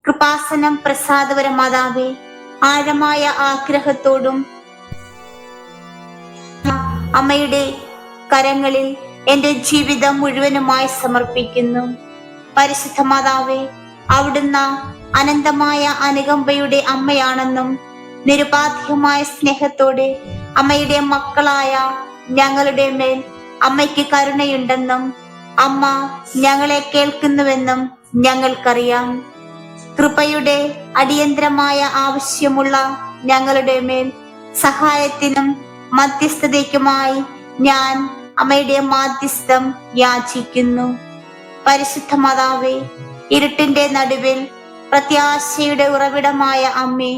കൃപാസനം പ്രസാദപര മാതാവേ, ആഴമായ ആഗ്രഹത്തോടും അമ്മയുടെ കരങ്ങളിൽ എന്റെ ജീവിതം മുഴുവനുമായി സമർപ്പിക്കുന്നു. പരിശുദ്ധ മാതാവേ, അവിടുന്ന് അനന്തമായ അനുകമ്പയുടെ അമ്മയാണെന്നും നിരുപാധികമായ സ്നേഹത്തോടെ അമ്മയുടെ മക്കളായ ഞങ്ങളുടെ മേൽ അമ്മയ്ക്ക് കരുണയുണ്ടെന്നും അമ്മ ഞങ്ങളെ കേൾക്കുന്നുവെന്നും ഞങ്ങൾക്കറിയാം. കൃപയുടെ അടിയന്തരമായ ആവശ്യമുള്ള ഞങ്ങളുടെ മേൽ സഹായത്തിനും മധ്യസ്ഥതയ്ക്കുമായി ഞാൻ അമ്മയുടെ മാധ്യസ്ഥം യാചിക്കുന്നു. പരിശുദ്ധ മാതാവേ, ഇരുട്ടിന്റെ നടുവിൽ പ്രത്യാശയുടെ ഉറവിടമായ അമ്മേ,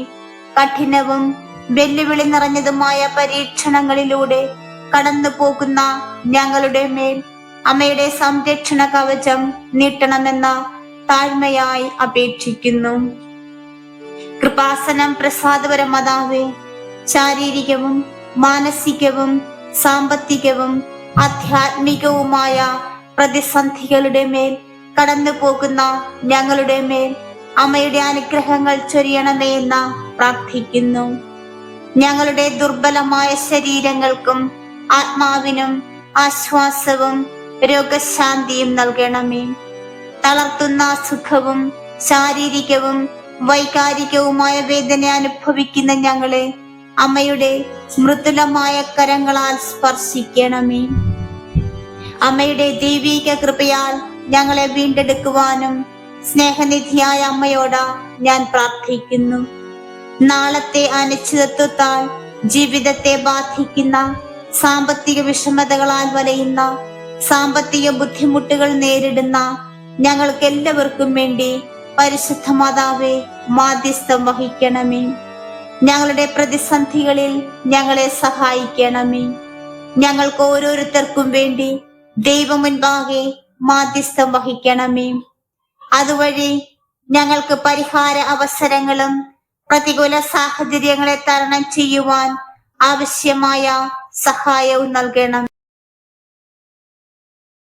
കഠിനവും വെല്ലുവിളി നിറഞ്ഞതുമായ പരീക്ഷണങ്ങളിലൂടെ കടന്നു പോകുന്ന ഞങ്ങളുടെ മേൽ അമ്മയുടെ സംരക്ഷണ കവചം നീട്ടണമെന്ന താഴ്മയായി അപേക്ഷിക്കുന്നു. കൃപാസനം പ്രസാദപര മാതാവേ, ശാരീരികവും മാനസികവും സാമ്പത്തികവും ആധ്യാത്മികവുമായ പ്രതിസന്ധികളുടെ മേൽ കടന്നു പോകുന്ന ഞങ്ങളുടെ മേൽ അമ്മയുടെ അനുഗ്രഹങ്ങൾ ചൊരിയണമേ എന്ന് പ്രാർത്ഥിക്കുന്നു. ഞങ്ങളുടെ ദുർബലമായ ശരീരങ്ങൾക്കും ആത്മാവിനും ആശ്വാസവും രോഗശാന്തിയും നൽകണമേ. തളർത്തുന്ന സുഖവും ശാരീരികവും വൈകാരികവുമായ വേദന അനുഭവിക്കുന്ന ഞങ്ങളെ അമ്മയുടെ മൃദുലമായ കരങ്ങളാൽ സ്പർശിക്കണമേ. അമ്മയുടെ ദൈവിക കൃപയാൽ ഞങ്ങളെ വീണ്ടെടുക്കുവാനും സ്നേഹനിധിയായ അമ്മയോട് ഞാൻ പ്രാർത്ഥിക്കുന്നു. നാളത്തെ അനിശ്ചിതത്വത്താൽ ജീവിതത്തെ ബാധിക്കുന്ന സാമ്പത്തിക വിഷമതകളാൽ വലയുന്ന സാമ്പത്തിക ബുദ്ധിമുട്ടുകൾ നേരിടുന്ന ഞങ്ങൾക്ക് എല്ലാവർക്കും വേണ്ടി പരിശുദ്ധ മാതാവേ, മാധ്യസ്ഥം വഹിക്കണമേ. ഞങ്ങളുടെ പ്രതിസന്ധികളിൽ ഞങ്ങളെ സഹായിക്കണമേ. ഞങ്ങൾക്ക് ഓരോരുത്തർക്കും വേണ്ടി ദൈവം മുൻപാകെ മാധ്യസ്ഥം വഹിക്കണമേ. അതുവഴി ഞങ്ങൾക്ക് പരിഹാര അവസരങ്ങളും പ്രതികൂല സാഹചര്യങ്ങളെ തരണം ചെയ്യുവാൻ ആവശ്യമായ സഹായവും നൽകണം.